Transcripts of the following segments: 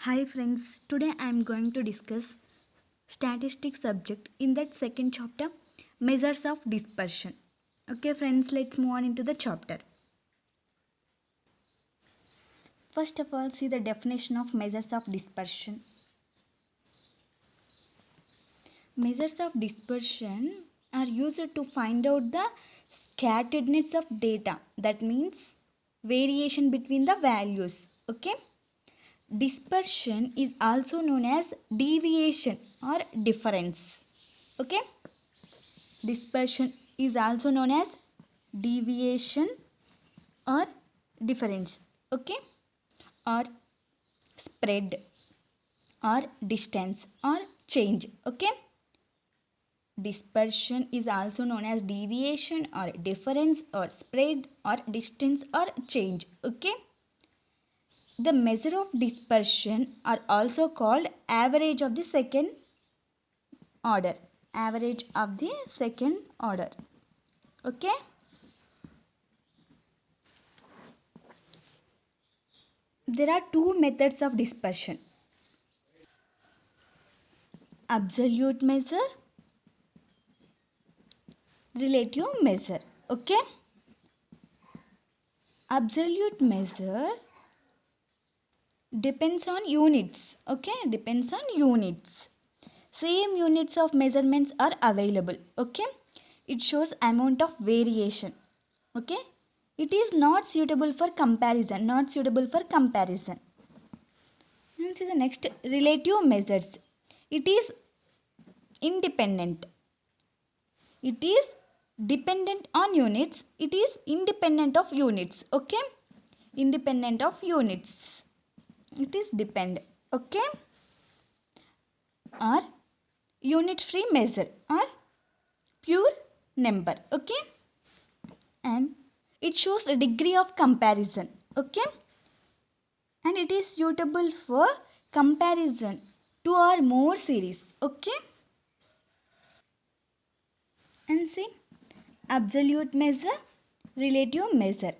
Hi friends, today I am going to discuss statistics subject in that second chapter, measures of dispersion. Okay friends, let's move on into the chapter. First of all, see the definition of measures of dispersion. Measures of dispersion are used to find out the scatteredness of data. That means variation between the values. Okay. Dispersion is also known as deviation or difference. Okay. Dispersion is also known as deviation or difference. Okay. Or spread or distance or change. Okay. Dispersion is also known as deviation or difference or spread or distance or change. Okay. The measure of dispersion are also called average of the second order. Average of the second order. Okay. There are two methods of dispersion. Absolute measure, relative measure. Okay. Absolute measure depends on units. Okay. Depends on units. Same units of measurements are available. Okay. It shows amount of variation. Okay. It is not suitable for comparison. Not suitable for comparison. And see the next, relative measures. It is independent. It is dependent on units. It is independent of units. Okay. Independent of units. It is dependent. Okay. Or unit free measure or pure number. Okay. And it shows a degree of comparison. Okay. And it is suitable for comparison two or more series. Okay. And see, absolute measure, relative measure.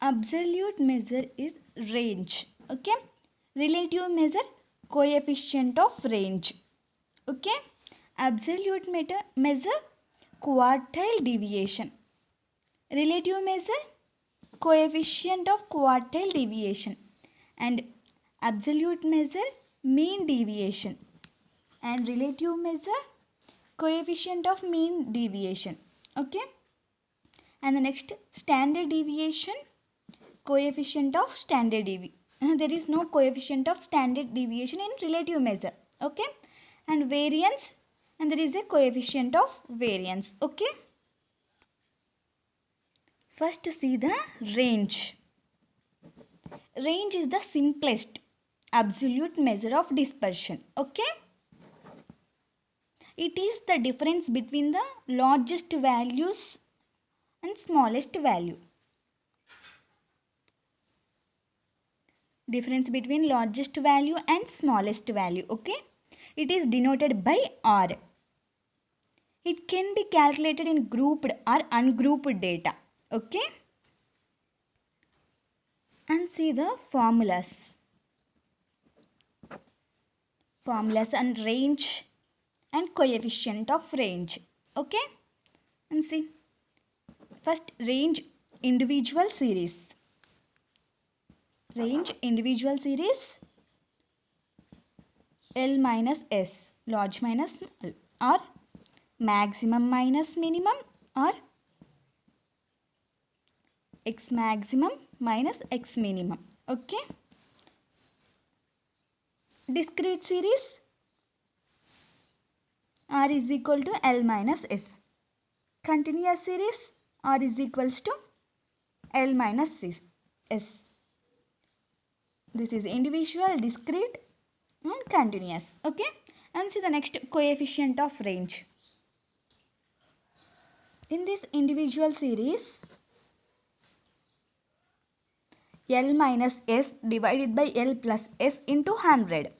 Absolute measure is range. Okay. Relative measure, coefficient of range. Okay. Absolute measure, quartile deviation. Relative measure, coefficient of quartile deviation. And absolute measure, mean deviation. And relative measure, coefficient of mean deviation. Okay. And the next, standard deviation, coefficient of standard deviation. There is no coefficient of standard deviation in relative measure. Okay. And variance, and there is a coefficient of variance. Okay. First see the range. Range is the simplest absolute measure of dispersion. Okay. It is the difference between the largest values and smallest value. Difference between largest value and smallest value. Okay. It is denoted by R. It can be calculated in grouped or ungrouped data. Okay. And see the formulas. Formulas and range and coefficient of range. Okay. And see. First, range individual series. Range individual series L minus S, large minus small, or maximum minus minimum, or X maximum minus X minimum. Okay. Discrete series R is equal to L minus S. Continuous series R is equals to L minus S. This is individual, discrete and continuous. Okay. And see the next, coefficient of range. In this individual series, L minus S divided by L plus S into 100.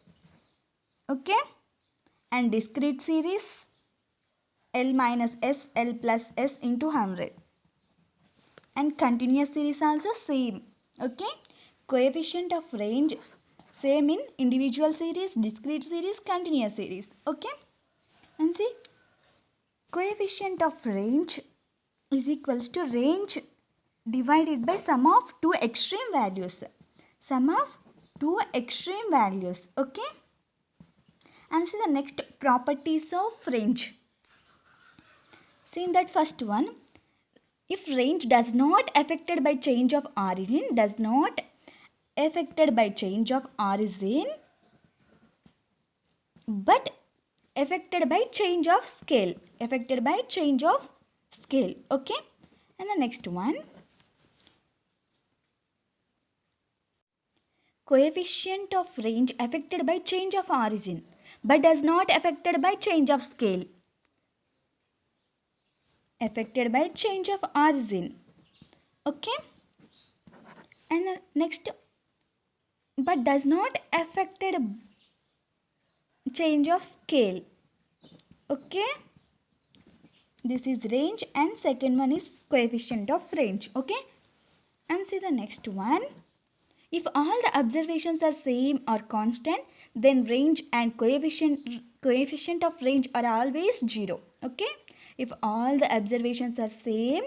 Okay. And discrete series, L minus S, L plus S into 100. And continuous series also same. Okay. Coefficient of range Same in individual series, discrete series, continuous series. Okay. And see, coefficient of range is equals to range divided by sum of two extreme values. Sum of two extreme values. Okay. And see the next properties of range. See in that first one, if range does not affected by change of origin, but affected by change of scale. Okay. And the next one, coefficient of range affected by change of origin but does not affected by change of scale. Affected by change of origin. Okay. And the next, but does not affected change of scale. Okay. This is range and second one is coefficient of range. Okay. And see the next one. If all the observations are same or constant, then range and coefficient of range are always 0. Okay. If all the observations are same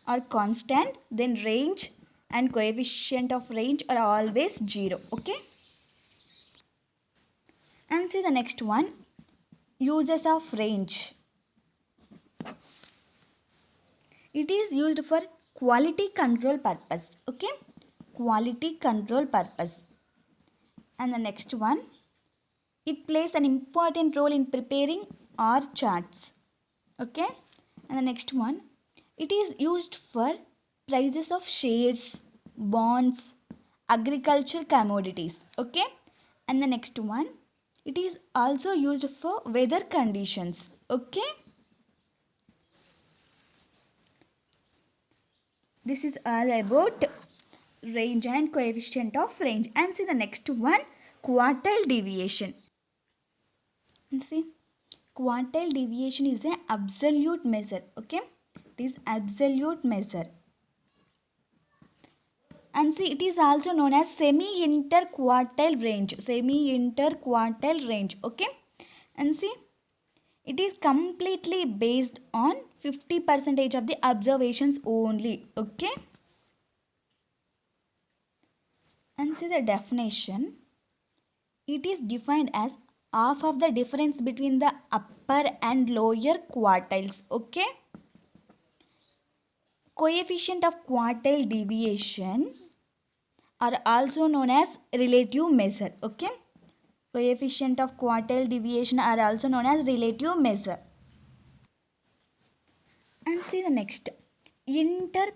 or constant, then range and coefficient of range are always 0. Okay. And see the next one. Uses of range. It is used for quality control purpose. Okay. Quality control purpose. And the next one. It plays an important role in preparing R charts. Okay. And the next one. It is used for prices of shares, bonds, agricultural commodities. Okay. And the next one. It is also used for weather conditions. Okay. This is all about range and coefficient of range. And see the next one, quartile deviation. And see, quartile deviation is an absolute measure. Okay. It is absolute measure. And see, it is also known as semi-interquartile range. Semi-interquartile range. Okay. And see, it is completely based on 50% of the observations only. Okay. And see the definition. It is defined as half of the difference between the upper and lower quartiles. Okay. Coefficient of quartile deviation are also known as relative measure. Okay. Coefficient of quartile deviation are also known as relative measure. And see the next. Interquartile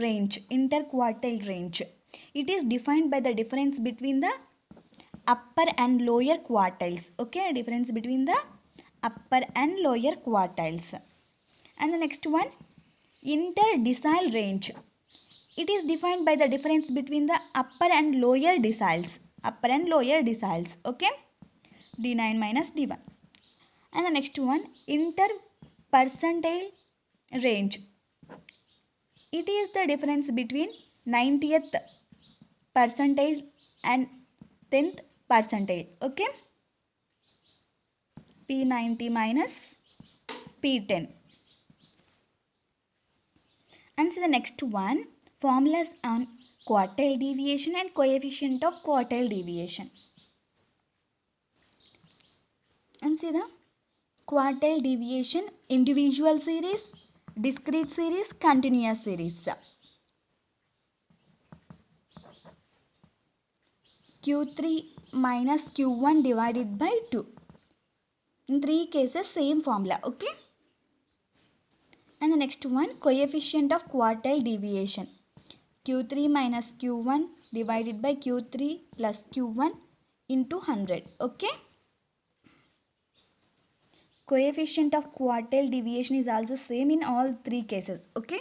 range. Interquartile range. It is defined by the difference between the upper and lower quartiles. Okay. Difference between the upper and lower quartiles. And the next one. Interdecile range. It is defined by the difference between the upper and lower deciles. Upper and lower deciles. Okay. D9 minus D1. And the next one. Interpercentile range. It is the difference between 90th percentile and 10th percentile. Okay. P90 minus P10. And see the next one. Formulas on quartile deviation and coefficient of quartile deviation. And see the quartile deviation, individual series, discrete series, continuous series. Q3 minus Q1 divided by 2. In 3 cases, same formula. Okay. And the next one, coefficient of quartile deviation. Q3 minus Q1 divided by Q3 plus Q1 into 100. Okay. Coefficient of quartile deviation is also same in all 3 cases. Okay.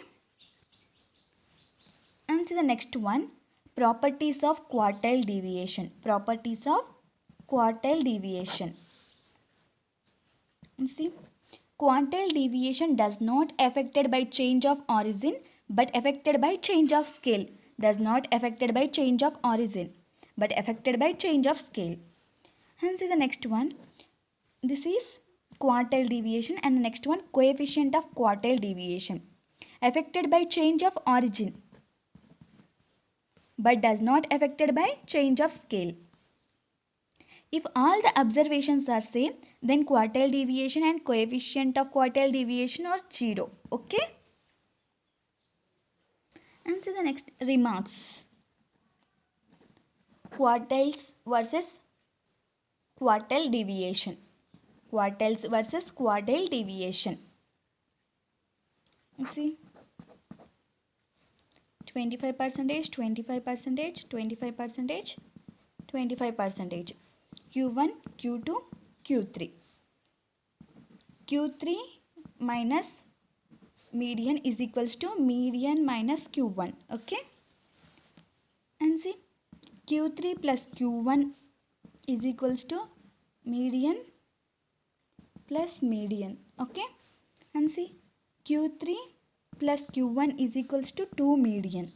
And see the next one. Properties of quartile deviation. Properties of quartile deviation. And see. Quartile deviation does not affected by change of origin but affected by change of scale. Does not affected by change of origin but affected by change of scale. Hence, the next one, this is quartile deviation, and the next one, coefficient of quartile deviation, affected by change of origin but does not affected by change of scale. If all the observations are same, then quartile deviation and coefficient of quartile deviation are 0. Okay? And so the next remarks. Quartiles versus quartile deviation. Quartiles versus quartile deviation. See, 25%, 25%, 25%, 25%. Q1, Q2, Q3. Q3 minus median is equals to median minus Q1. Okay? And see, Q3 plus Q1 is equals to median plus median. Okay? And see, Q3 plus Q1 is equals to 2 median.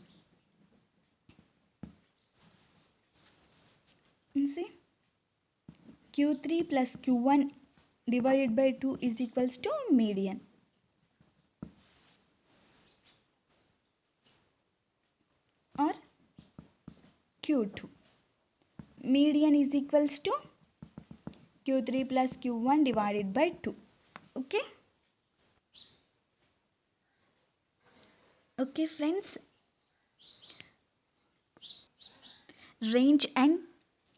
And see, Q3 plus Q1 divided by 2 is equals to median. Or Q2. Median is equals to Q3 plus Q1 divided by 2. Okay? Okay friends. Range and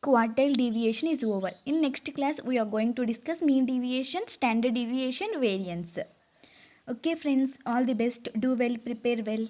quartile deviation is over. In next class we are going to discuss mean deviation, standard deviation, variance. Okay friends, all the best. Do well, prepare well.